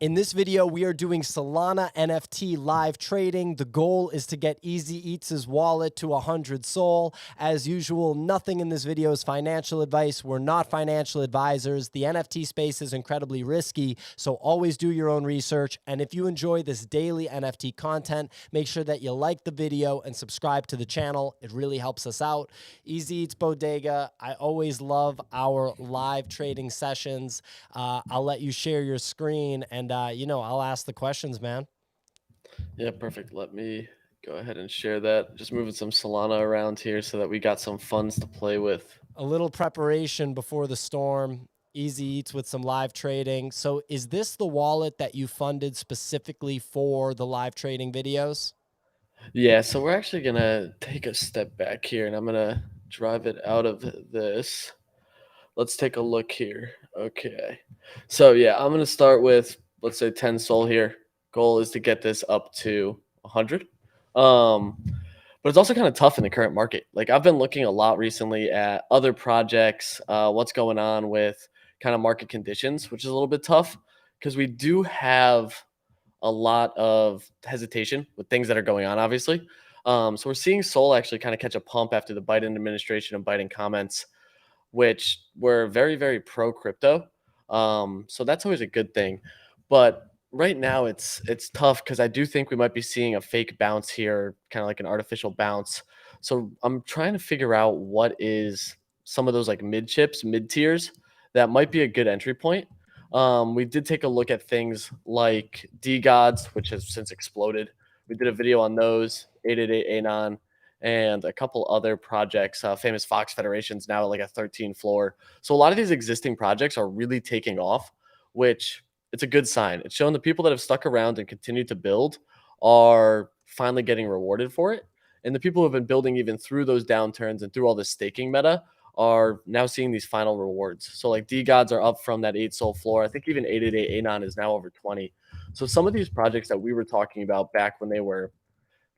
In this video, we are doing Solana NFT live trading. The goal is to get Easy Eats' wallet to 100 Sol. As usual, nothing in this video is financial advice. We're not financial advisors. The NFT space is incredibly risky, so always do your own research. And if you enjoy this daily NFT content, make sure that you like the video and subscribe to the channel. It really helps us out. Easy Eats Bodega, I always love our live trading sessions. I'll let you share your screen and I'll ask the questions, man. Yeah, perfect. Let me go ahead and share that. Just moving some Solana around here so that we got some funds to play with. A little preparation before the storm. Easy Eats with some live trading. So is this the wallet that you funded specifically for the live trading videos? Yeah, so we're actually going to take a step back here and I'm going to drive it out of this. Let's take a look here. Okay. So yeah, I'm going to start with, let's say 10 Sol here. Goal is to get this up to 100. But it's also kind of tough in the current market. Like I've been looking a lot recently at other projects, what's going on with kind of market conditions, which is a little bit tough because we do have a lot of hesitation with things that are going on, obviously. So we're seeing Sol actually kind of catch a pump after the Biden administration and Biden comments, which were very, very pro crypto. So that's always a good thing. But right now it's tough because I do think we might be seeing a fake bounce here, kind of like an artificial bounce. So I'm trying to figure out what is some of those like mid chips, mid tiers that might be a good entry point. We did take a look at things like D Gods, which has since exploded. We did a video on those, 888 Anon, and a couple other projects. Famous Fox Federation's now at like a 13 floor. So a lot of these existing projects are really taking off, which it's a good sign. It's showing the people that have stuck around and continued to build are finally getting rewarded for it. And the people who have been building even through those downturns and through all this staking meta are now seeing these final rewards. So like D Gods are up from that 8 Sol floor. I think even 888 Anon is now over 20. So some of these projects that we were talking about back when they were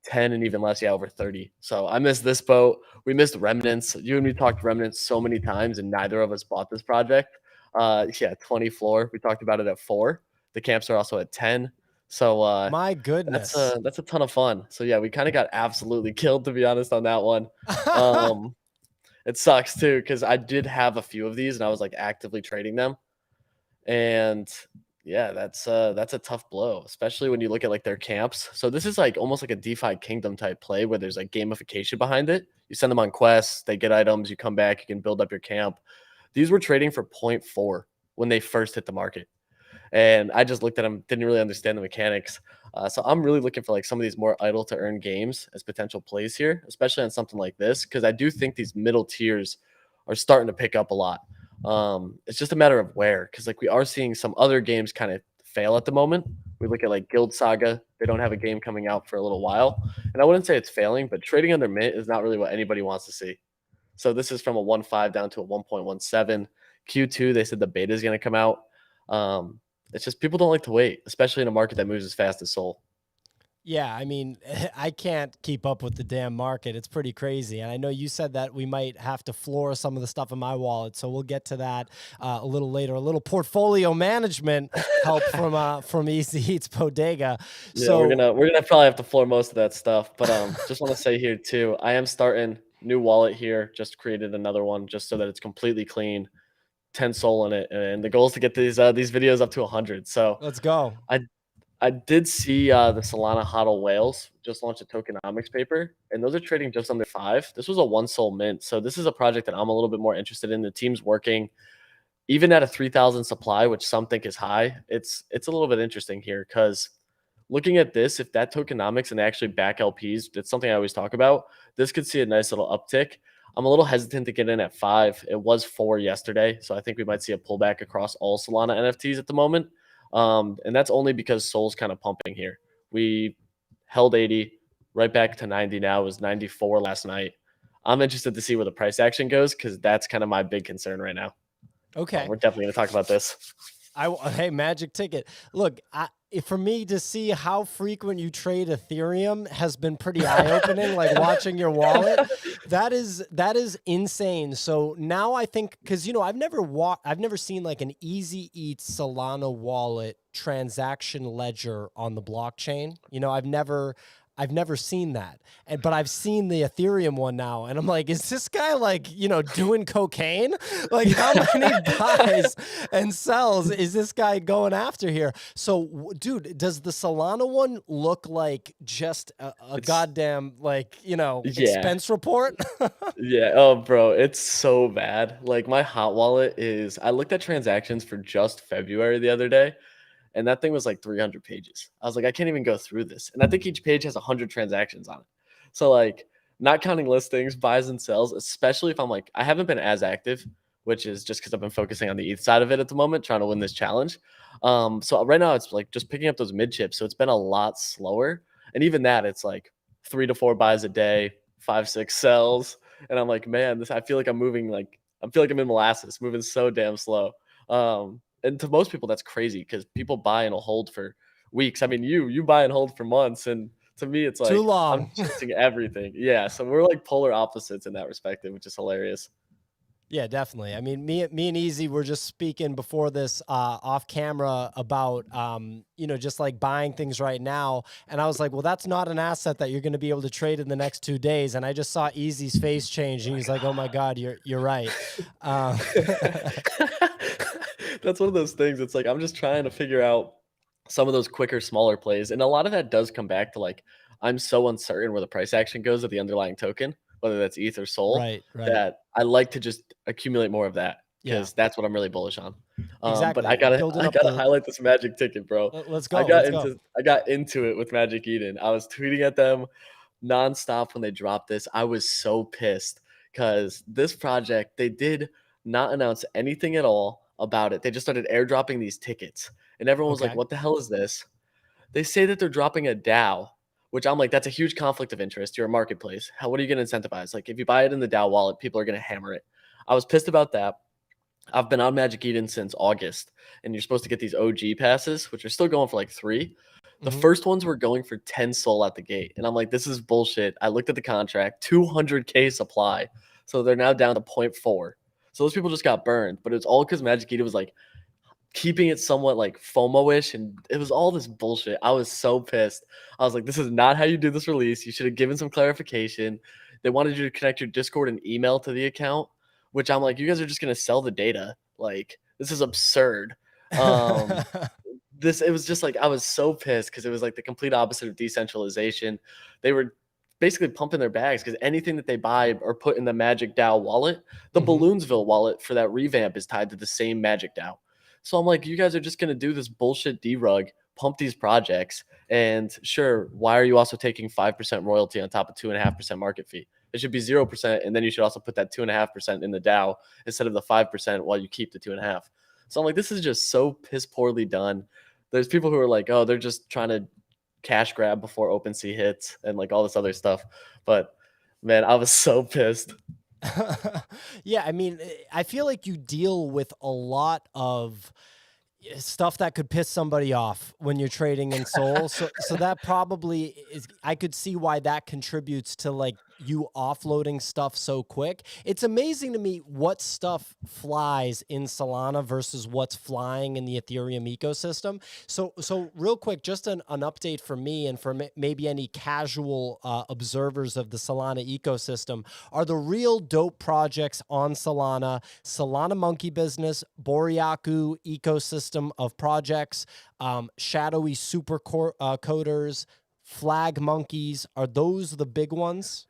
10 and even less, yeah, over 30. So I missed this boat. We missed Remnants. You and me talked Remnants so many times, and neither of us bought this project. Yeah, 20 floor. We talked about it at 4. The camps are also at 10. So My goodness. that's a ton of fun. So yeah, we kind of got absolutely killed, to be honest, on that one. Um, it sucks too because I did have a few of these and I was like actively trading them, and yeah, that's a tough blow, especially when you look at like their camps. So this is like almost like a DeFi Kingdom type play where there's like gamification behind it. You send them on quests, they get items, you come back, you can build up your camp. These were trading for 0.4 when they first hit the market. And I just looked at them, didn't really understand the mechanics. So I'm really looking for like some of these more idle to earn games as potential plays here, especially on something like this, because I do think these middle tiers are starting to pick up a lot. It's just a matter of where, because like we are seeing some other games kind of fail at the moment. We look at like Guild Saga; they don't have a game coming out for a little while, and I wouldn't say it's failing, but trading under mint is not really what anybody wants to see. So this is from a 1.5 down to a 1.17. Q2, they said the beta is going to come out. It's just people don't like to wait, especially in a market that moves as fast as Sol. Yeah, I mean, I can't keep up with the damn market. It's pretty crazy. And I know you said that we might have to floor some of the stuff in my wallet, so we'll get to that a little later. A little portfolio management help from Easy Eats Bodega. Yeah, we're gonna probably have to floor most of that stuff. But just want to say here too, I am starting new wallet here. Just created another one just so that it's completely clean, 10 Sol in it, and the goal is to get these videos up to 100. So Let's go. I I did see the Solana HODL whales just launched a tokenomics paper, and those are trading just under 5. This was a 1 Sol mint, so this is a project that I'm a little bit more interested in. The team's working even at a 3,000 supply, which some think is high. It's a little bit interesting here because looking at this, if that tokenomics and they actually back LPs, that's something I always talk about. This could see a nice little uptick. I'm a little hesitant to get in at 5. It was 4 yesterday, so I think we might see a pullback across all Solana NFTs at the moment. And that's only because Sol's kind of pumping here. We held 80, right back to 90 now. It was 94 last night. I'm interested to see where the price action goes because that's kind of my big concern right now. Okay. We're definitely going to talk about this. Hey, magic ticket. Look, for me to see how frequent you trade Ethereum has been pretty eye-opening. Like watching your wallet, that is insane. So now I think, because I've never seen like an Easy Eats Solana wallet transaction ledger on the blockchain. I've never seen that. But I've seen the Ethereum one now, and I'm like, is this guy like, doing cocaine? Like, how many buys and sells is this guy going after here? So, dude, does the Solana one look like just a It's goddamn, like, yeah. expense report? Yeah. Oh, bro, it's so bad. Like my hot wallet is. I looked at transactions for just February the other day, and that thing was like 300 pages. I was like, I can't even go through this. And I think each page has 100 transactions on it. So like, not counting listings, buys and sells, especially if I'm like, I haven't been as active, which is just because I've been focusing on the ETH side of it at the moment, trying to win this challenge. So right now it's like just picking up those mid chips. So it's been a lot slower. And even that, it's like 3 to 4 buys a day, 5, 6 sells. And I'm like, man, this I feel like I'm moving like I feel like I'm in molasses, moving so damn slow. And to most people, that's crazy because people buy and will hold for weeks. I mean, you buy and hold for months, and to me, it's Too like I'm long. chasing everything. Yeah, so we're like polar opposites in that respect, which is hilarious. Yeah, definitely. I mean, me and Easy were just speaking before this off camera about just like buying things right now, and I was like, well, that's not an asset that you're going to be able to trade in the next 2 days. And I just saw Easy's face change, and he's like, oh my god, you're right. Uh, That's one of those things. It's like I'm just trying to figure out some of those quicker, smaller plays, and a lot of that does come back to like I'm so uncertain where the price action goes of the underlying token, whether that's ETH or Sol, right, right. that I like to just accumulate more of that Yeah, because that's what I'm really bullish on. But I exactly. gotta Building I up gotta the. highlight this Magic ticket, bro. Let's I go. got Let's go. into I got into it with Magic Eden. I was tweeting at them nonstop when they dropped this. I was so pissed because this project, they did not announce anything at all about it. They just started airdropping these tickets. And everyone was like, Okay. what the hell is this? They say that they're dropping a DAO, which I'm like, that's a huge conflict of interest. You're a marketplace. What are you going to incentivize? Like, if you buy it in the DAO wallet, people are going to hammer it. I was pissed about that. I've been on Magic Eden since August, and you're supposed to get these OG passes, which are still going for like 3. The Hmm. first ones were going for 10 soul at the gate. And I'm like, this is bullshit. I looked at the contract, 200K supply. So they're now down to zero point 0.4. So those people just got burned. But it's all because Magic Eden was like keeping it somewhat like FOMO-ish, and it was all this bullshit. I was so pissed. I was like, this is not how you do this release. You should have given some clarification. They wanted you to connect your Discord and email to the account, which I'm like, you guys are just gonna sell the data. Like, this is absurd. Um, this it was just like I was so pissed because it was like the complete opposite of decentralization. They were basically pumping their bags because anything that they buy or put in the Magic DAO wallet, the Hmm. Balloonsville wallet for that revamp is tied to the same Magic DAO. So I'm like, you guys are just gonna do this bullshit derug, pump these projects, and sure, why are you also taking 5% royalty on top of 2.5% market fee? It should be 0%, and then you should also put that 2.5% in the DAO instead of the 5% while you keep the 2.5. So I'm like, this is just so piss poorly done. There's people who are like, oh, they're just trying to cash grab before OpenSea hits and like all this other stuff. But man, I was so pissed. Yeah, I mean, I feel like you deal with a lot of stuff that could piss somebody off when you're trading in Soul. So that probably is, I could see why that contributes to like you offloading stuff so quick. It's amazing to me what stuff flies in Solana versus what's flying in the Ethereum ecosystem. So real quick, just an update for me and for maybe any casual observers of the Solana ecosystem. Are the real dope projects on Solana Monkey Business, Boryaku ecosystem of projects, shadowy coders, flag monkeys? Are those the big ones?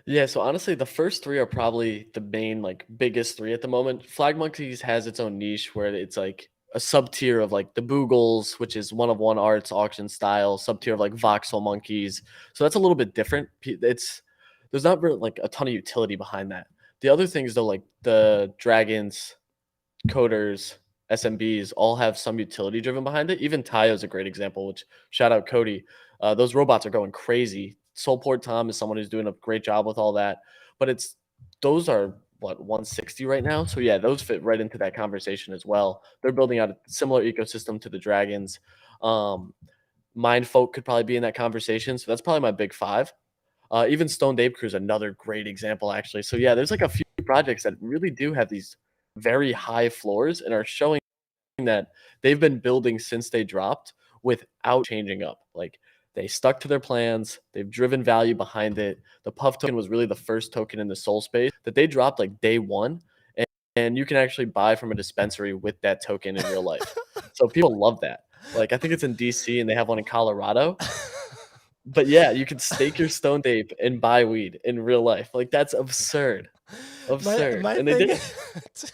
Yeah, so honestly, the first three are probably the main, like, biggest three at the moment. Flag Monkeys has its own niche where it's like a sub tier of like the Boogles, which is one of one arts auction style, sub tier of like voxel monkeys. So that's a little bit different. It's there's not really like a ton of utility behind that. The other things though, like the dragons, coders, SMBs, all have some utility driven behind it. Even Tayo is a great example, which shout out Cody. Those robots are going crazy. Soulport Tom is someone who's doing a great job with all that. But those are what, 160 right now. So yeah, those fit right into that conversation as well. They're building out a similar ecosystem to the dragons. Mindfolk could probably be in that conversation. So that's probably my big five. Even Stoned Ape Crew is another great example, actually. So yeah, there's like a few projects that really do have these very high floors and are showing that they've been building since they dropped without changing up. Like they stuck to their plans, they've driven value behind it. The Puff token was really the first token in the Soul space that they dropped like day one, and you can actually buy from a dispensary with that token in real life. So people love that. Like I think it's in DC and they have one in Colorado. But yeah, you can stake your stoned ape and buy weed in real life. Like that's absurd. Absurd. My And they did thing. it.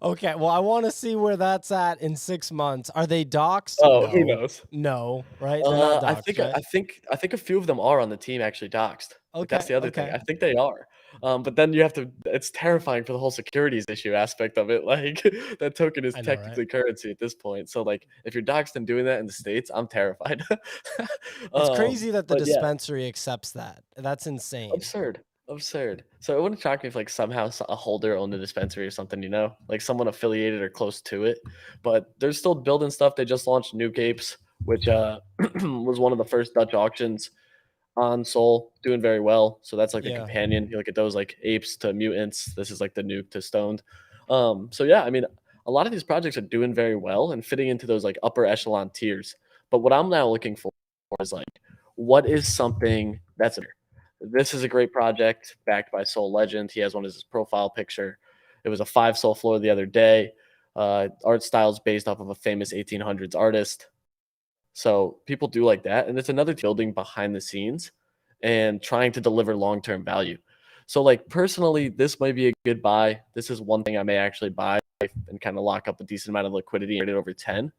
Okay, well, I want to see where that's at in 6 months. Are they doxxed? Oh, who No, knows? no, right? They're not I doxxed, think right? a few of them are on the team actually doxxed. Like that's Okay, the other thing. okay, I think they are. But then you have to it's terrifying for the whole securities issue aspect of it. Like that token is I know, right? technically currency at this point. So like if you're doxxed and doing that in the States, I'm terrified. It's crazy that the But yeah, dispensary accepts that. That's insane. absurd. Absurd. So it wouldn't shock me if like somehow a holder owned a dispensary or something, like someone affiliated or close to it. But they're still building stuff. They just launched Nuke Apes, which was one of the first Dutch auctions on Sol, doing very well. So that's like the Yeah. companion. You look at those like apes to mutants. This is like the nuke to stoned. So yeah, I mean, a lot of these projects are doing very well and fitting into those like upper echelon tiers. But what I'm now looking for is like, what is something that's this is a great project backed by Soul Legend. He has one as his profile picture. It was a 5 Soul floor the other day. Art styles based off of a famous 1800s artist. So people do like that. And it's another building behind the scenes and trying to deliver long term value. So, like, personally, this might be a good buy. This is one thing I may actually buy and kind of lock up a decent amount of liquidity and get it over 10.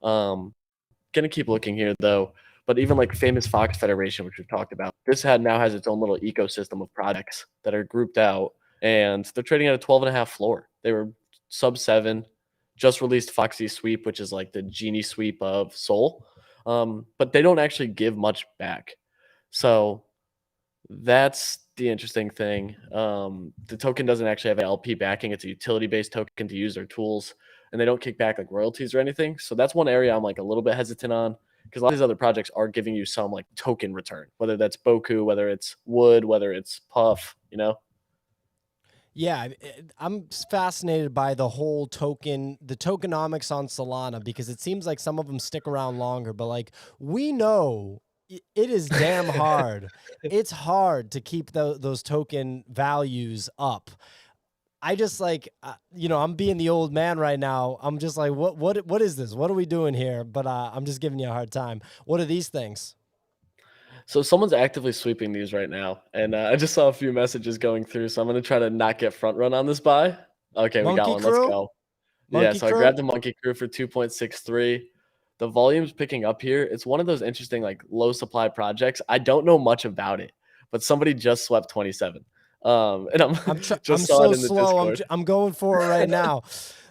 Gonna keep looking here though. But even like Famous Fox Federation, which we've talked about, this now has its own little ecosystem of projects that are grouped out and they're trading at a 12.5 floor. They were sub 7, just released Foxy Sweep, which is like the genie sweep of Soul. But they don't actually give much back. So that's the interesting thing. The token doesn't actually have an LP backing. It's a utility-based token to use their tools, and they don't kick back like royalties or anything. So that's one area I'm like a little bit hesitant on because a lot of these other projects are giving you some like token return, whether that's Boku, whether it's Wood, whether it's Puff. Yeah, I'm fascinated by the whole the tokenomics on Solana because it seems like some of them stick around longer, but like we know it is damn hard. It's hard to keep those token values up. I just like, I'm being the old man right now. I'm just like, what is this? What are we doing here? But I'm just giving you a hard time. What are these things? So someone's actively sweeping these right now, and I just saw a few messages going through. So I'm gonna try to not get front run on this buy. Okay, we got Monkey one. Let's crew? go. Yeah, Monkey so I crew? grabbed the Monkey Crew for 2.63. The volume's picking up here. It's one of those interesting like low supply projects. I don't know much about it, but somebody just swept 27. And I'm I'm just saw so it in the slow. Discord. I'm going for it right now.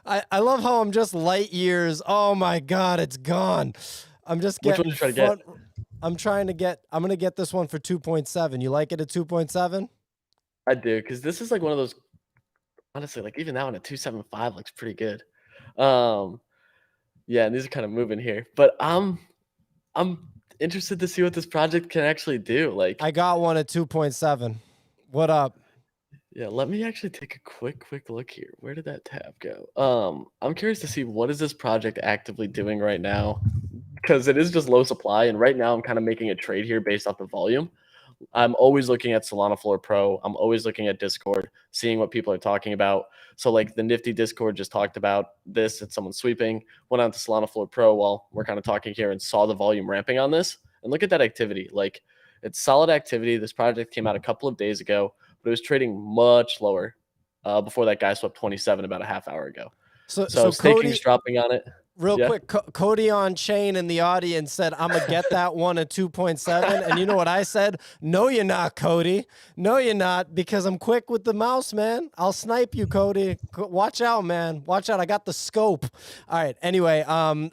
I love how I'm just light years. Oh my God, it's gone. I'm just Which one getting you try to front. get? I'm going to get this one for 2.7. You like it at 2.7? I do, because this is like one of those honestly, like even that one at 275 looks pretty good. Um, yeah, and these are kind of moving here. But I'm interested to see what this project can actually do. Like, I got one at 2.7. What up? yeah, let me actually take a quick look here. Where did that tab go? I'm curious to see what is this project actively doing right now because it is just low supply, and right now I'm kind of making a trade here based off the volume. I'm always looking at Solana Floor Pro. I'm always looking at Discord, seeing what people are talking about. So like the Nifty Discord just talked about this and someone sweeping, went on to Solana Floor Pro while we're kind of talking here and saw the volume ramping on this. And look at that activity. Like it's solid activity. This project came out a couple of days ago, but it was trading much lower before that guy swept 27 about a half hour ago. So So staking's Cody, dropping on it. real Yeah. quick, kodianchain in the audience said, I'm going to get that one at 2.7. And you know what I said? No, you're not, Cody. No, you're not, because I'm quick with the mouse, man. I'll snipe you, Cody. Watch out, man. Watch out. I got the scope. All right. Anyway, I'm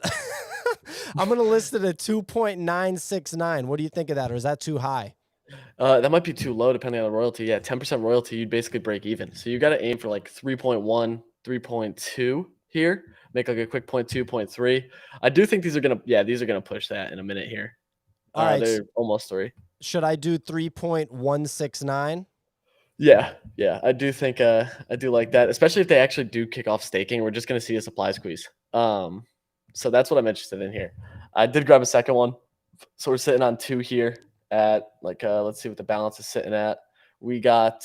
going to list it at 2.969. What do you think of that? Or is that too high? That might be too low depending on the royalty. Yeah, 10% royalty, you'd basically break even. So you got to aim for like 3.1, 3.2 here. Make like a quick 0.2, 0.3. I do think these are gonna push that in a minute here. All right. They're almost 3. Should I do 3.169? Yeah, I do think I do like that, especially if they actually do kick off staking. We're just gonna see a supply squeeze. So that's what I'm interested in here. I did grab a second one, so we're sitting on 2 here at like let's see what the balance is sitting at. We got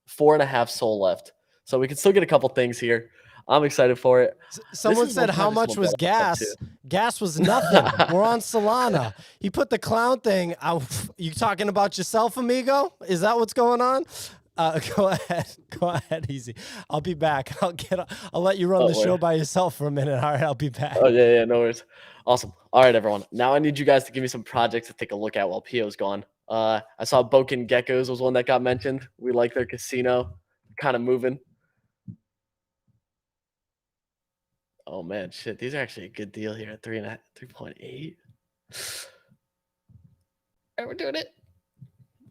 4.5 soul left, so we can still get a couple things here. I'm excited for it. Someone said, how much was gas? Gas was nothing. We're on Solana. He put the clown thing out. You talking about yourself, amigo? Is that what's going on? Go ahead, easy. I'll be back. I'll let you run the show by yourself for a minute. All right, I'll be back. Oh yeah, no worries. Awesome. All right, everyone. Now I need you guys to give me some projects to take a look at while Pio's gone. I saw Boken Geckos was one that got mentioned. We like their casino, kind of moving. Oh man, shit. These are actually a good deal here at 3.8. All right, we're doing it.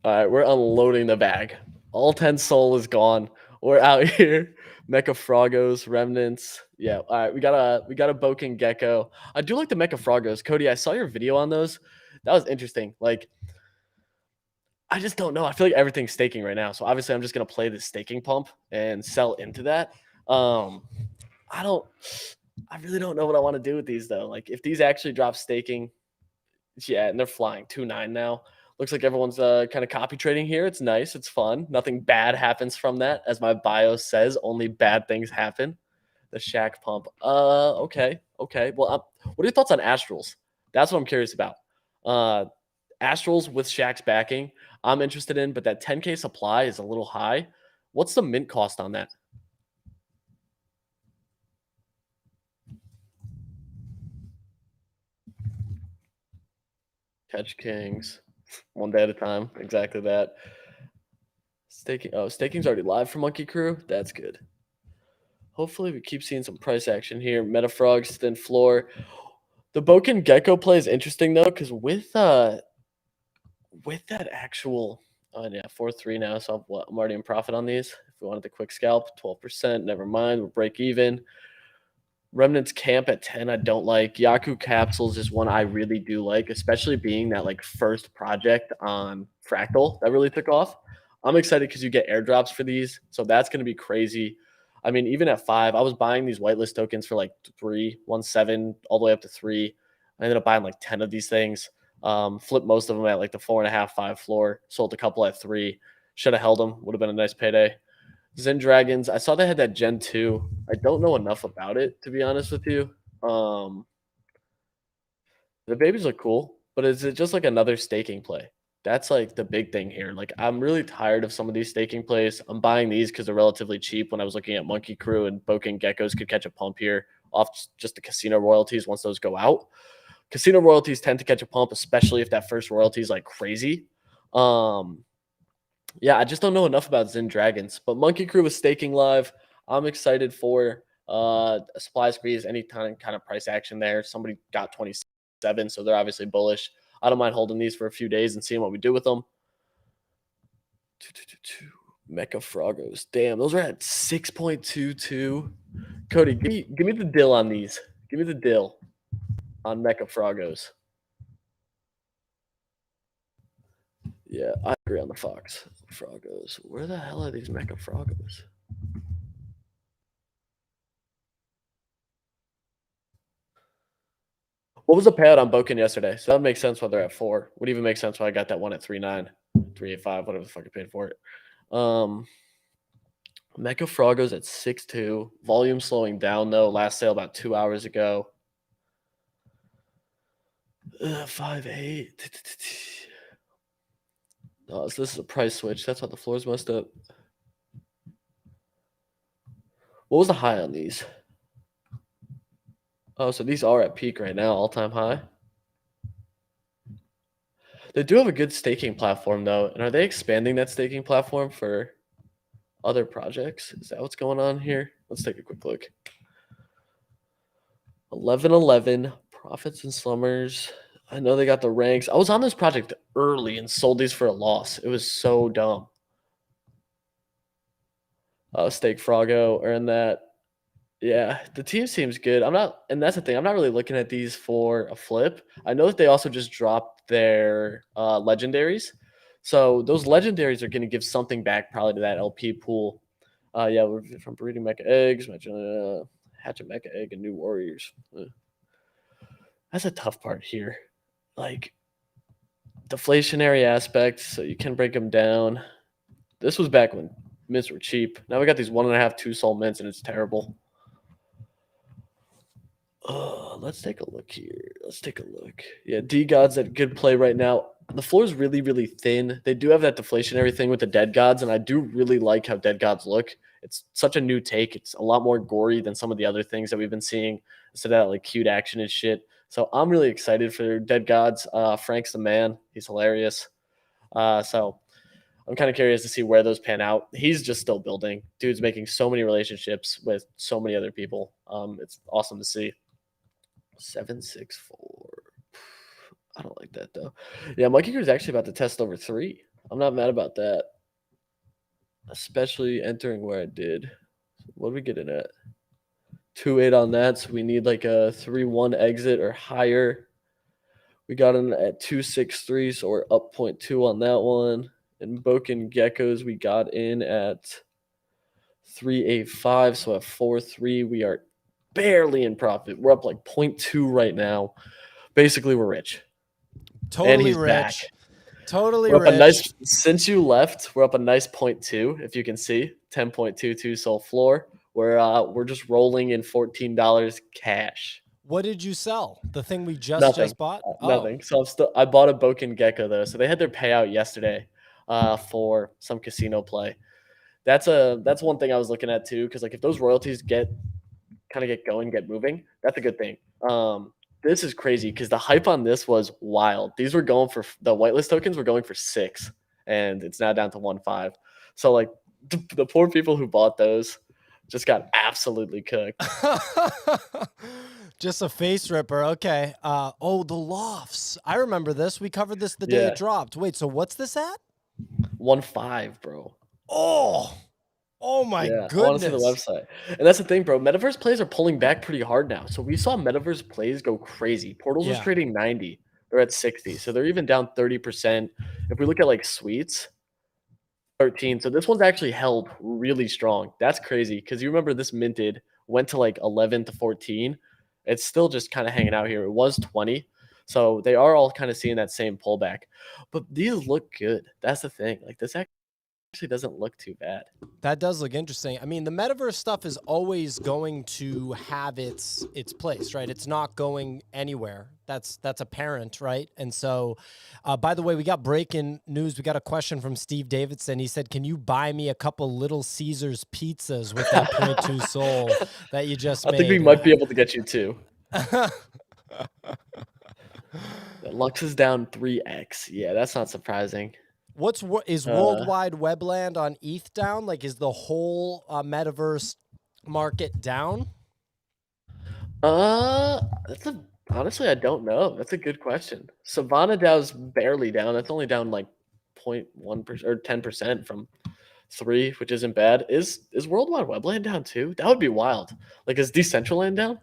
All right, we're unloading the bag. All 10 soul is gone. We're out here. Mecha Frogos, remnants. Yeah. All right, we got a Boken Gecko. I do like the Mecha Frogos. Cody, I saw your video on those. That was interesting. Like, I just don't know. I feel like everything's staking right now. So obviously I'm just gonna play the staking pump and sell into that. I really don't know what I want to do with these though. Like if these actually drop staking, yeah, and they're flying 2.9 now. Looks like everyone's kind of copy trading here. It's nice. It's fun. Nothing bad happens from that. As my bio says, only bad things happen. The Shack pump. Okay. Well, what are your thoughts on Astrals? That's what I'm curious about. Astrals with Shack's backing, I'm interested in, but that 10K supply is a little high. What's the mint cost on that? Catch Kings, one day at a time. Exactly that. Staking. Oh, staking's already live for Monkey Crew. That's good. Hopefully, we keep seeing some price action here. Metafrogs, thin floor. The Boken Gecko play is interesting though, because with that actual, yeah, 4-3 now. So I'm already in profit on these. If we wanted the quick scalp, 12%. Never mind. We'll break even. Remnants Camp at 10, I don't like. Yaku Capsules is one I really do like, especially being that like first project on Fractal that really took off. I'm excited because you get airdrops for these, so that's going to be crazy. I mean, even at 5, I was buying these whitelist tokens for like 3.17 all the way up to 3. I ended up buying like 10 of these things. Flipped most of them at like the 4.5, 5 floor. Sold a couple at 3. Should have held them. Would have been a nice payday. Zen Dragons. I saw they had that Gen 2. I don't know enough about it, to be honest with you. The babies look cool, but is it just like another staking play? That's like the big thing here. Like, I'm really tired of some of these staking plays. I'm buying these because they're relatively cheap. When I was looking at Monkey Crew and Boken Geckos could catch a pump here off just the casino royalties once those go out. Casino royalties tend to catch a pump, especially if that first royalty is like crazy. Yeah, I just don't know enough about Zen Dragons, but Monkey Crew is staking live. I'm excited for a supply squeeze, any kind of price action there. Somebody got 27, so they're obviously bullish. I don't mind holding these for a few days and seeing what we do with them. Mecha Frogos. Damn, those are at 6.22. Cody, give me the dill on these. Give me the dill on Mecha Frogos. Yeah, I agree on the Fox Frogos. Where the hell are these Mecha Frogos? What was the payout on Boken yesterday? So that would make sense why they're at 4. Would even make sense why I got that one at 3.9, 3.85, whatever the fuck I paid for it. Mecha Frogos at 6.2. Volume slowing down though. Last sale about 2 hours ago. 5.8. Oh, so this is a price switch. That's why the floor's messed up. What was the high on these? Oh, so these are at peak right now, all-time high. They do have a good staking platform though, and are they expanding that staking platform for other projects? Is that what's going on here? Let's take a quick look. 11.11 profits and slummers. I know they got the ranks. I was on this project early and sold these for a loss. It was so dumb. Steak Froggo earned that. Yeah, the team seems good. I'm not, and that's the thing. I'm not really looking at these for a flip. I know that they also just dropped their legendaries, so those legendaries are going to give something back probably to that LP pool. Yeah, we're from breeding mecha eggs, hatch a mecha egg, and new warriors. That's a tough part here, like deflationary aspects. So you can break them down. This was back when mints were cheap. Now we got these 1.5, 2 soul mints, and it's terrible. Let's take a look here. Let's take a look. Yeah, D Gods at good play right now. The floor is really, really thin. They do have that deflationary thing with the Dead Gods, and I do really like how Dead Gods look. It's such a new take. It's a lot more gory than some of the other things that we've been seeing. Instead of that like cute action and shit. So I'm really excited for Dead Gods. Frank's the man. He's hilarious. So I'm kind of curious to see where those pan out. He's just still building. Dude's making so many relationships with so many other people. It's awesome to see. 764. I don't like that though. Yeah, Monkey Crew is actually about to test over 3. I'm not mad about that. Especially entering where I did. What are we getting at? 2.8 on that, so we need like a 3.1 exit or higher. We got in at 2.63, so we're up 0.2 on that one. And Boken Geckos, we got in at 3.85, so at 4.3, we are barely in profit. We're up like 0.2 right now. Basically, we're rich. Totally and he's rich. back. Totally We're up rich. a nice since you left. We're up a nice 0.2, if you can see 10.22 soul floor. We're just rolling in $14 cash. What did you sell? The thing we Nothing. just bought? Nothing. So I bought a Boken Gecko though. So they had their payout yesterday, for some casino play. That's one thing I was looking at too, because like if those royalties get going, get moving, that's a good thing. This is crazy because the hype on this was wild. These were going for the whitelist tokens were going for 6, and it's now down to 1.5. So like the poor people who bought those just got absolutely cooked. Just a face ripper. Okay. Oh, the lofts. I remember this. We covered this the day it dropped. Wait, so what's this at? 1.5, bro. Oh my goodness. I want to see the website. And that's the thing, bro. Metaverse plays are pulling back pretty hard now. So we saw Metaverse plays go crazy. Portals was trading 90. They're at 60. So they're even down 30%. If we look at like suites, 13. So this one's actually held really strong. That's crazy because you remember this minted, went to like 11 to 14. It's still just kind of hanging out here. It was 20. So they are all kind of seeing that same pullback. But these look good. That's the thing. Like this actually doesn't look too bad. That does look interesting. I mean, the metaverse stuff is always going to have its place, right? It's not going anywhere. That's apparent, right? And so, by the way, we got breaking news. We got a question from Steve Davidson. He said, "Can you buy me a couple Little Caesars pizzas with that 0.2 soul that you just made?" I think we might be able to get you 2. Lux is down 3x. Yeah, that's not surprising. Is World Wide Webland on ETH down? Like, is the whole metaverse market down? Honestly, I don't know. That's a good question. Savannah DAO's barely down. That's only down like 0.1% or 10% from 3, which isn't bad. Is World Wide Webland down too? That would be wild. Like, is Decentraland down?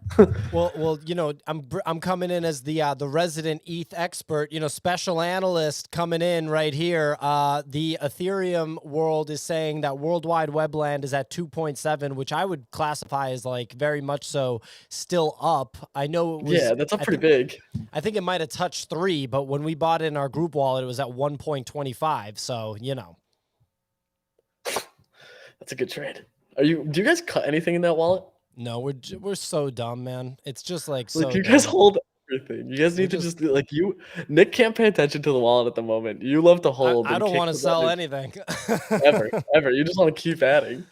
well, you know, I'm coming in as the resident ETH expert. You know, special analyst coming in right here. The Ethereum world is saying that World Wide Webland is at 2.7, which I would classify as like very much so still up. I know it was. Yeah, that's up pretty big. I think it might have touched 3, but when we bought it in our group wallet, it was at 1.25. So you know. That's a good trade. Do you guys cut anything in that wallet? No, we're so dumb, man. It's just like so. Like you guys hold everything. You guys need to just like you. Nick can't pay attention to the wallet at the moment. You love to hold. I don't want to sell anything. ever. You just want to keep adding.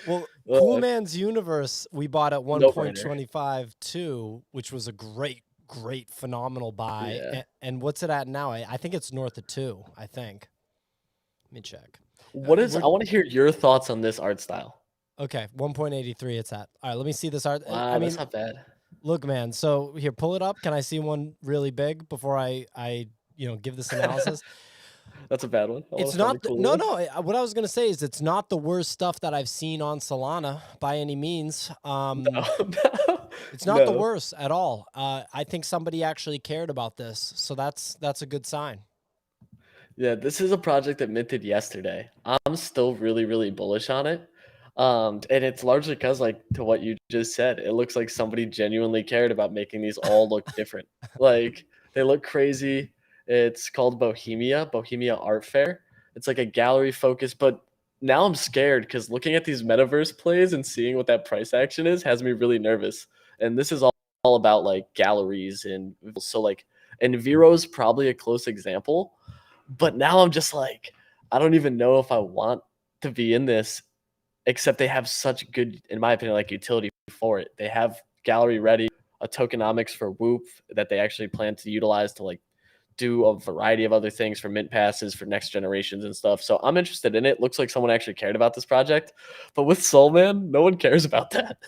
Well, Cool Man's Universe we bought at 1.25 too, which was a great, phenomenal buy. Yeah. And what's it at now? I think it's north of 2. I think. Let me check. I want to hear your thoughts on this art style. Okay, 1.83 it's at. All right, let me see this art. Wow, that's not bad. Look, man. So here, pull it up. Can I see one really big before I give this analysis? That's a bad one. I want It's to find a not cool no, one. no. What I was gonna say is it's not the worst stuff that I've seen on Solana by any means. No, no, It's not the no. worst at all. I think somebody actually cared about this, so that's a good sign. Yeah, this is a project that minted yesterday. I'm still really, really bullish on it. And it's largely because, like, to what you just said, it looks like somebody genuinely cared about making these all look different. Like, they look crazy. It's called Bohemia Art Fair. It's like a gallery focus, but now I'm scared because looking at these metaverse plays and seeing what that price action is has me really nervous. And this is all about like galleries and so like, and Viro's probably a close example, but now I'm just like, I don't even know if I want to be in this, except they have such good, in my opinion, like utility for it. They have gallery ready, a tokenomics for Whoop that they actually plan to utilize to like do a variety of other things for mint passes for next generations and stuff. So I'm interested in it. Looks like someone actually cared about this project. But with Soul Man, no one cares about that.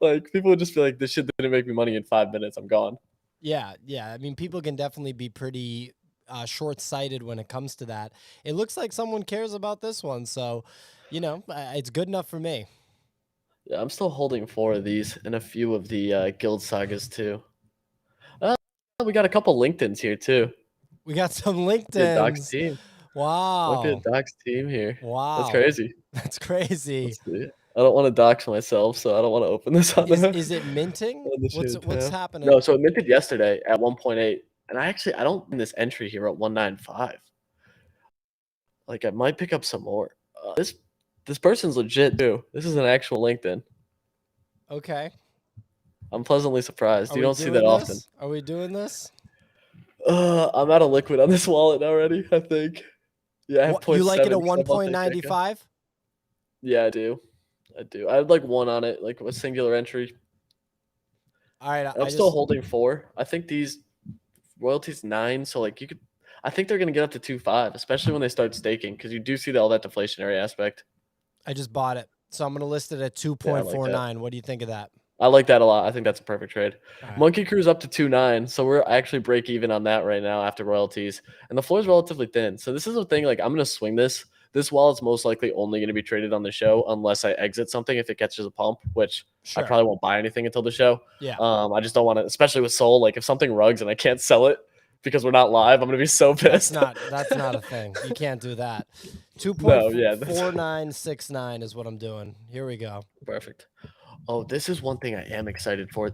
Like people would just be like, this shit didn't make me money in 5 minutes. I'm gone. Yeah, yeah. I mean, people can definitely be pretty short-sighted when it comes to that. It looks like someone cares about this one, so it's good enough for me. Yeah, I'm still holding 4 of these and a few of the guild sagas too. Uh, we got a couple LinkedIn's here too. We got some Might be a Doc's LinkedIn's. team. Might be a Wow, Doc's team here. That's wow, crazy. that's crazy. Let's see. I don't want to dox myself, so I don't want to open this on Is the is it minting? on the What's shoot what's tab. No, happening? so it minted yesterday at 1.8, and I don't in this entry here at 195. Like I might pick up some more. This person's legit too. This is an actual LinkedIn. Okay. I'm pleasantly surprised. Are You we don't see that doing often. this? Are we doing this? I'm out of liquid on this wallet already, I think. Yeah, I have What, you like it at 0.7 because I'm about to kick it. 1.95? Yeah, I do. I do. I had like one on it, like a singular entry. All right, And I'm still holding 4. I think these royalties 9, so like you could. I think they're gonna get up to 2.5, especially when they start staking, because you do see all that deflationary aspect. I just bought it. So I'm going to list it at Yeah, I like that. 2.49. What do you think of that? I like that a lot. I think that's a perfect trade. All right. Monkey Crew's up to 2.9, so we're actually break even on that right now after royalties, and the floor is relatively thin. So this is a thing. Like I'm gonna swing this. This wallet's most likely only going to be traded on the show unless I exit something if it catches a pump, which I Sure. probably won't buy anything until the show. Yeah. I just don't want to, especially with Soul. Like if something rugs and I can't sell it because we're not live, I'm gonna be so pissed. That's not a thing. You can't do that. No, yeah, that's 2.4969 is what I'm doing. Here we go. perfect. Oh, this is one thing I am excited for. I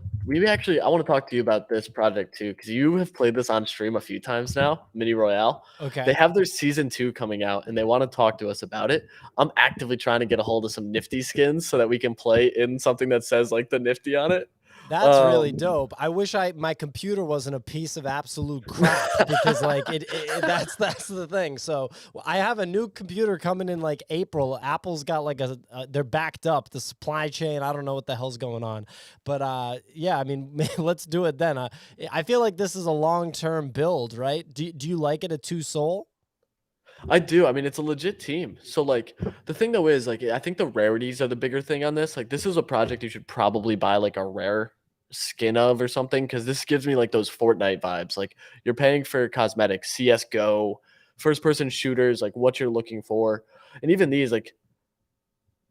want to talk to you about this project too, because you have played this on stream a few times now, Mini Royale. They Okay. have their season 2 coming out and they want to talk to us about it. I'm actively trying to get a hold of some nifty skins so that we can play in something that says like the nifty on it. That's really dope. I wish my computer wasn't a piece of absolute crap because like that's the thing. So I have a new computer coming in like April. Apple's got like they're backed up the supply chain. I don't know what the hell's going on, but yeah, I mean let's do it then. I feel like this is a long-term build, right? Do you like it at 2 Sol? I do. I mean, it's a legit team. So like the thing though is like I think the rarities are the bigger thing on this. Like this is a project you should probably buy like a rare skin of or something because this gives me like those Fortnite vibes. Like you're paying for cosmetics, CS:GO, first person shooters, like what you're looking for. And even these like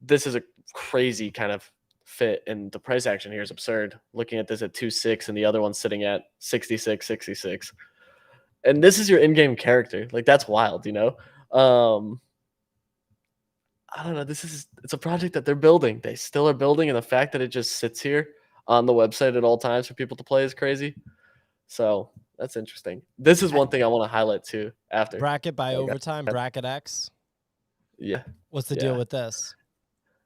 this is a crazy kind of fit and the price action here is absurd. Looking at this at 2.6 and the other one's sitting at 66. And this is your in-game character. Like that's wild, you know? Um, I don't know. It's a project that they're building. They still are building, and the fact that it just sits here on the website at all times for people to play is crazy. So that's interesting. This is one thing I want to highlight too after. Bracket by Like, overtime, bracket X. yeah. What's the deal Yeah. with this?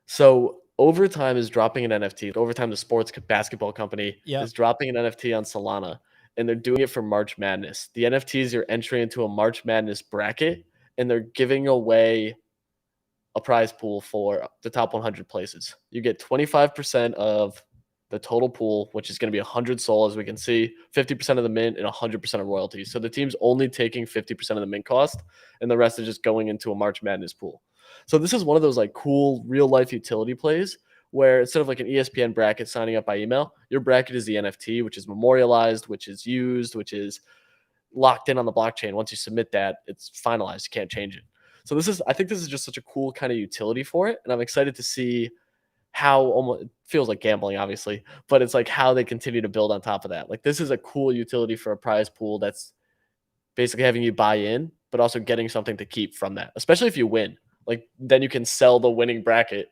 So Overtime is dropping an NFT. Overtime, the sports basketball company, Yep. is dropping an NFT on Solana, and they're doing it for March Madness. The NFTs are entering into a March Madness bracket, and they're giving away a prize pool for the top 100 places. You get 25% of the total pool, which is going to be 100 Sol, as we can see, 50% of the mint, and 100% of royalties. So the team's only taking 50% of the mint cost, and the rest is just going into a March Madness pool. So this is one of those like cool real life utility plays where instead of like an ESPN bracket signing up by email, your bracket is the NFT, which is memorialized, which is used, which is locked in on the blockchain. Once you submit that, it's finalized. You can't change it. So I think this is just such a cool kind of utility for it. And I'm excited to see how almost it feels like gambling, obviously, but it's like how they continue to build on top of that. Like this is a cool utility for a prize pool that's basically having you buy in, but also getting something to keep from that, especially if you win. Like then you can sell the winning bracket,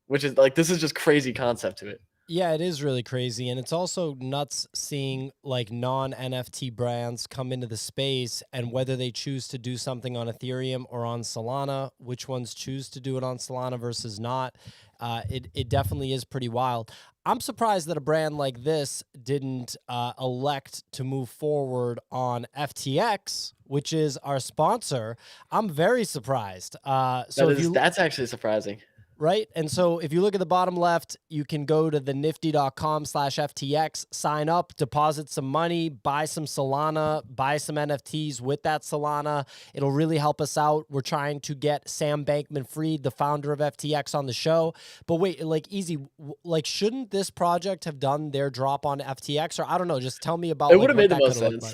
which is like, this is just crazy concept to it. Yeah, it is really crazy. And it's also nuts seeing like non-NFT brands come into the space and whether they choose to do something on Ethereum or on Solana, which ones choose to do it on Solana versus not. It definitely is pretty wild. I'm surprised that a brand like this didn't elect to move forward on FTX, which is our sponsor. I'm very surprised. That's actually surprising. Right. And so if you look at the bottom left, you can go to the nifty.com/FTX, sign up, deposit some money, buy some Solana, buy some NFTs with that Solana. It'll really help us out. We're trying to get Sam Bankman-Fried, the founder of FTX, on the show. But wait, like easy, like shouldn't this project have done their drop on FTX? Or I don't know, just tell me about It like, would have what made the that most could have looked sense.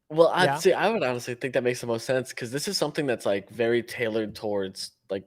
like. Well, Yeah. I would honestly think that makes the most sense because this is something that's like very tailored towards like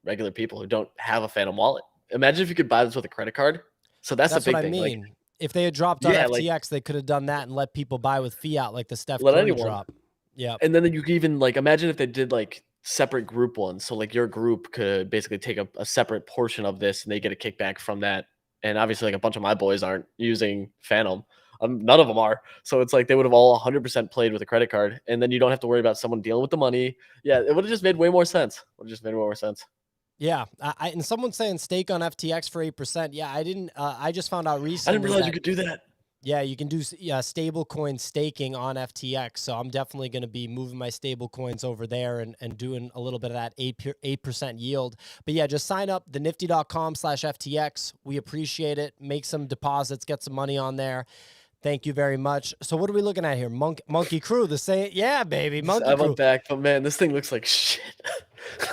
regular people who don't have a Phantom wallet. Imagine if you could buy this with a credit card. So that's the That's what big I thing. Like, mean. If they had dropped on yeah, like FTX, they could have done that and let people buy with fiat like the Steph let Curry anyone. drop. Yeah. And then you could even like imagine if they did like separate group ones. So like your group could basically take a separate portion of this and they get a kickback from that. And obviously, like a bunch of my boys aren't using Phantom. None of them are. So it's like they would have all 100% played with a credit card. And then you don't have to worry about someone dealing with the money. Yeah, it would have just made way more sense. Would have just made way more sense. Yeah, and someone's saying stake on FTX for 8%. Yeah, I didn't. I just found out I didn't recently realize you that could do that. yeah, you can do stable coin staking on FTX. So I'm definitely going to be moving my stable coins over there and doing a little bit of that 8% yield. But yeah, just sign up the nifty.com/FTX. We appreciate it. Make some deposits, get some money on there. Thank you very much. So what are we looking at here? Monkey Crew, the same. Yeah, baby, Monkey I Crew. went back, but man, this thing looks like shit.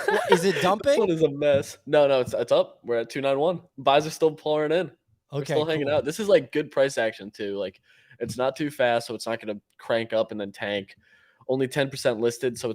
Well, is it This dumping? one is a mess. No, it's up. We're at 291. Buys are still pouring in. We're Okay, still hanging cool. out. This is like good price action too. Like it's not too fast, so it's not going to crank up and then tank. Only 10% listed, so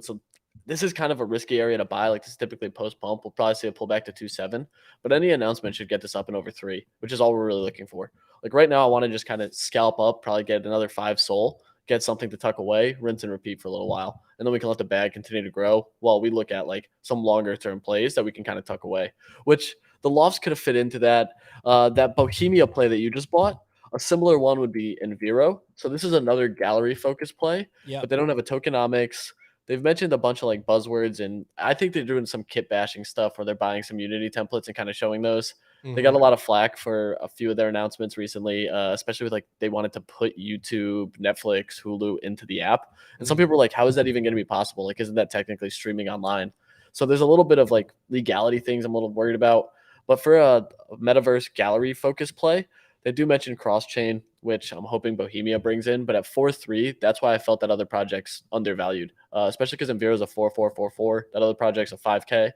this is kind of a risky area to buy. Like this is typically post pump. We'll probably see a pullback to 2.7, but any announcement should get this up and over 3, which is all we're really looking for. Like right now, I want to just kind of scalp up, probably get another 5 SOL, get something to tuck away, rinse and repeat for a little while, and then we can let the bag continue to grow while we look at like some longer term plays that we can kind of tuck away. Which the lofts could have fit into that. That Bohemia play that you just bought. A similar one would be Enviro. So this is another gallery focused play, Yeah. but they don't have a tokenomics. They've mentioned a bunch of like buzzwords, and I think they're doing some kit bashing stuff where they're buying some Unity templates and kind of showing those. They got a lot of flack for a few of their announcements recently, especially with like they wanted to put YouTube, Netflix, Hulu into the app. And some people were like, how is that even going to be possible? Like, isn't that technically streaming online? So there's a little bit of like legality things I'm a little worried about. But for a metaverse gallery focus play, they do mention cross chain, which I'm hoping Bohemia brings in. But at 4.3, that's why I felt that other project's undervalued, especially because Enviro is a 4.444. That other project's a 5K.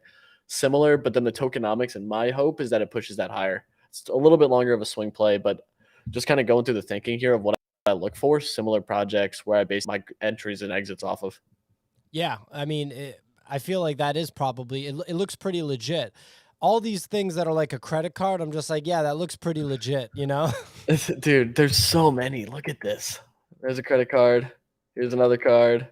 Similar, but then the tokenomics, and my hope is that it pushes that higher. It's a little bit longer of a swing play, but just kind of going through the thinking here of what I look for, similar projects where I base my entries and exits off of. Yeah, I mean, I feel like that is probably, it looks pretty legit. All these things that are like a credit card, I'm just like, yeah, that looks pretty legit, you know? Dude, there's so many. Look at this. There's a credit card. Here's another card.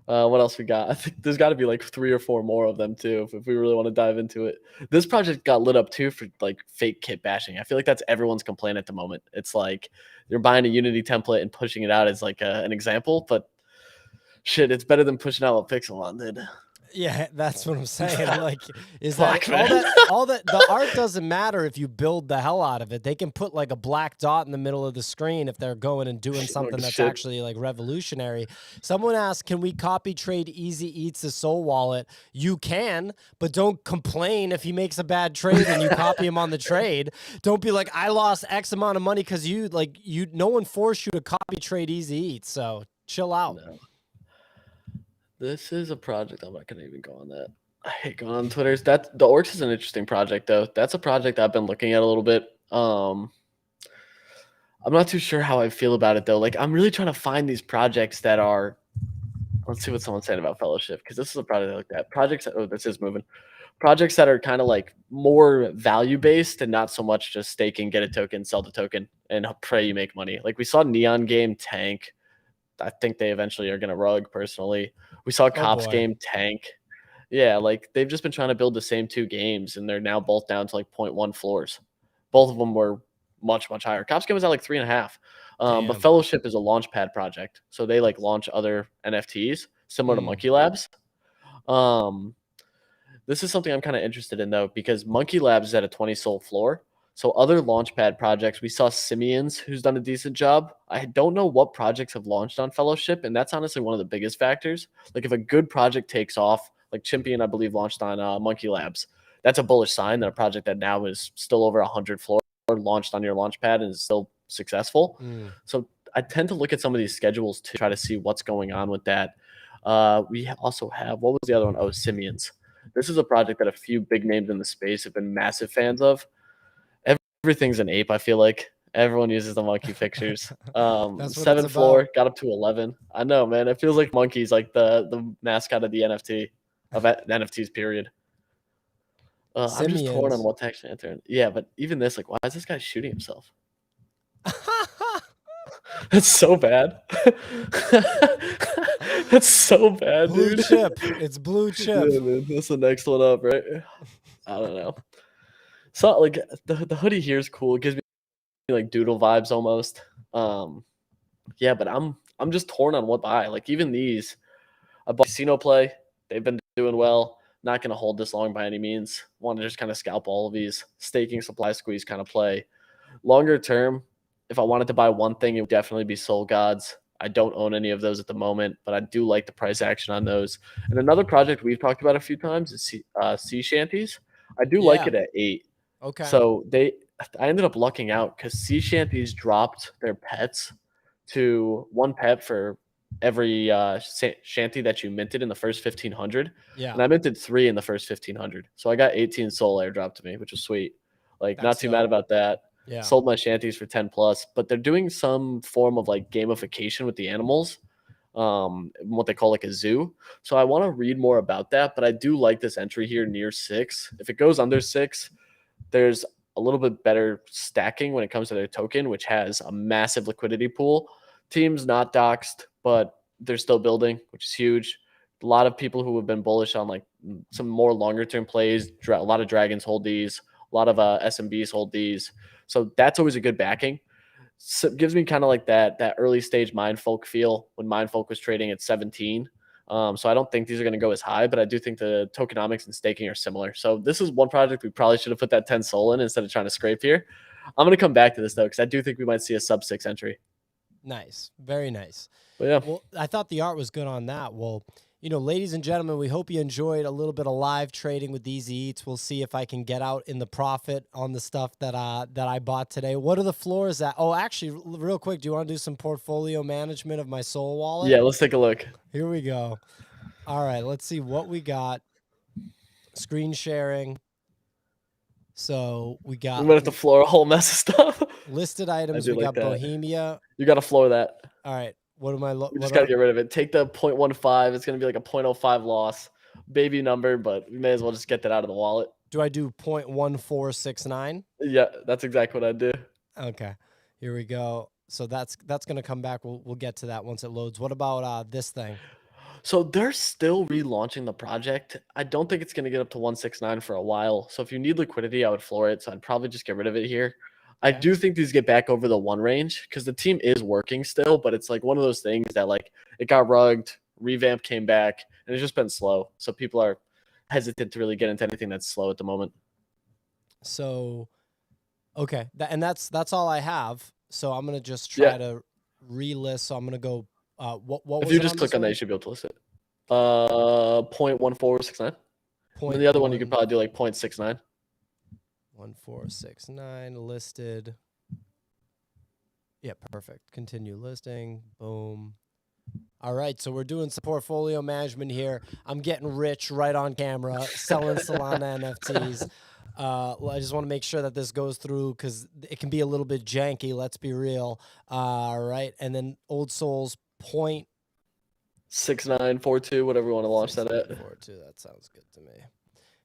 What else we got? I think there's got to be like 3 or 4 more of them too, if we really want to dive into it. This project got lit up too for like fake kit bashing. I feel like that's everyone's complaint at the moment. It's like you're buying a Unity template and pushing it out as like an example, but shit, it's better than pushing out what Pixelon did. Yeah, that's what I'm saying. Like, is Fuck, that man. all that the art doesn't matter if you build the hell out of it. They can put like a black dot in the middle of the screen if they're going and doing something that's Shit. actually like revolutionary. Someone asked, can we copy trade Easy Eats' Soul Wallet? You can, but don't complain if he makes a bad trade and you copy him on the trade. Don't be like, I lost X amount of money because no one forced you to copy trade Easy Eats. So chill out. No. This is a project. I'm not going to even go on that. I hate going on Twitter. That the Orcs is an interesting project though. That's a project I've been looking at a little bit. I'm not too sure how I feel about it though. Like I'm really trying to find these projects that are. Let's see what someone's saying about Fellowship because this is a project I looked at. Projects. Oh, this is moving. Projects that are kind of like more value based and not so much just staking, get a token, sell the token, and pray you make money. Like we saw Neon Game tank. I think they eventually are going to rug personally. We saw Oh Cops boy. Game tank. Yeah, like they've just been trying to build the same two games, and they're now both down to like zero point 0.1 floors. Both of them were much higher. Cops Game was at like 3.5. But Damn. Fellowship is a launchpad project, so they like launch other NFTs similar to Mm. Monkey Labs. Um, this is something I'm kind of interested in though, because Monkey Labs is at a 20 soul floor. So other launchpad projects, we saw Simians, who's done a decent job. I don't know what projects have launched on Fellowship, and that's honestly one of the biggest factors. Like if a good project takes off, like Chimpian, I believe, launched on Monkey Labs. That's a bullish sign that a project that now is still over 100 floor launched on your launchpad and is still successful. Mm. So I tend to look at some of these schedules to try to see what's going on with that. We also have, what was the other one? Oh, Simians. This is a project that a few big names in the space have been massive fans of. Everything's an ape, I feel like. Everyone uses the monkey pictures. That's what it's 7 about. floor, got up to 11. I know, man. It feels like monkey's like the mascot of the NFT, of NFTs, period. I'm just torn on Simians. what to actually enter. Yeah, but even this, like, why is this guy shooting himself? That's so bad. That's so bad, Blue dude. chip. It's blue chip. Yeah, man. That's the next one up, right? I don't know. So like the hoodie here is cool. It gives me like doodle vibes almost. Yeah, but I'm just torn on what to buy. Like even these, I bought Casino Play. They've been doing well. Not going to hold this long by any means. Want to just kind of scalp all of these staking supply squeeze kind of play. Longer term, if I wanted to buy one thing, it would definitely be Soul Gods. I don't own any of those at the moment, but I do like the price action on those. And another project we've talked about a few times is sea shanties. I do like Yeah. it at 8. Okay. So I ended up lucking out because sea shanties dropped their pets to one pet for every shanty that you minted in the first 1500, Yeah. and I minted 3 in the first 1500. So I got 18 soul airdrop to me, which was sweet. Like That's not too mad dope. about that. Yeah. Sold my shanties for 10 plus, but they're doing some form of like gamification with the animals, what they call like a zoo. So I want to read more about that, but I do like this entry here near 6. If it goes under 6, there's a little bit better stacking when it comes to their token, which has a massive liquidity pool. Teams not doxed, but they're still building, which is huge. A lot of people who have been bullish on like some more longer term plays. A lot of dragons hold these. A lot of SMBs hold these. So that's always a good backing. So it gives me kind of like that early stage Mindfolk feel when Mindfolk was trading at 17. So I don't think these are going to go as high, but I do think the tokenomics and staking are similar. So this is one project we probably should have put that 10 soul in instead of trying to scrape here. I'm going to come back to this though, because I do think we might see a sub 6 entry. Nice. Very nice. But yeah. Well, I thought the art was good on that. Well, ladies and gentlemen, we hope you enjoyed a little bit of live trading with Easy Eats. We'll see if I can get out in the profit on the stuff that I bought today. What are the floors at? Oh, actually, real quick, do you want to do some portfolio management of my Soul wallet? Yeah, let's take a look. Here we go. All right, let's see what we got. Screen sharing. So we We got might have to floor a whole mess of stuff. listed I items. do We like got that. Bohemia. You got to floor that. All right. What am I? We just got to get rid of it. Take the 0.15. It's going to be like a 0.05 loss. Baby number, but we may as well just get that out of the wallet. Do I do 0.1469? Yeah, that's exactly what I do. Okay. Here we go. So that's going to come back. We'll get to that once it loads. What about this thing? So they're still relaunching the project. I don't think it's going to get up to 169 for a while. So if you need liquidity, I would floor it. So I'd probably just get rid of it here. I Okay. do think these get back over the 1 range because the team is working still, but it's like one of those things that like it got rugged, revamp came back, and it's just been slow. So people are hesitant to really get into anything that's slow at the moment. So, okay. And that's all I have. So I'm going to just try to relist. So I'm going to go, what was if you it just on click this on that, one? you should be able to list it. 0.1469. And then the other one you could probably do like 0.69. 1469 listed. Yeah, perfect. Continue listing. Boom. All right, so we're doing some portfolio management here. I'm getting rich right on camera, selling Solana NFTs. Well, I just want to make sure that this goes through because it can be a little bit janky. Let's be real. All right, and then Old Souls point 6942, whatever you want to launch that at. 6942. That sounds good to me.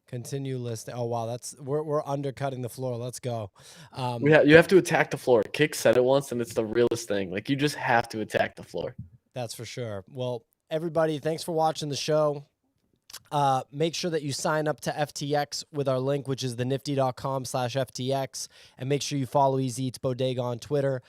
Continue listing. Oh wow, we're undercutting the floor. Let's go. You have to attack the floor. Kick said it once, and it's the realest thing. Like, you just have to attack the floor. That's for sure. Well, everybody, thanks for watching the show. Make sure that you sign up to FTX with our link, which is thenifty.com/FTX. And make sure you follow Easy Eats Bodega on Twitter.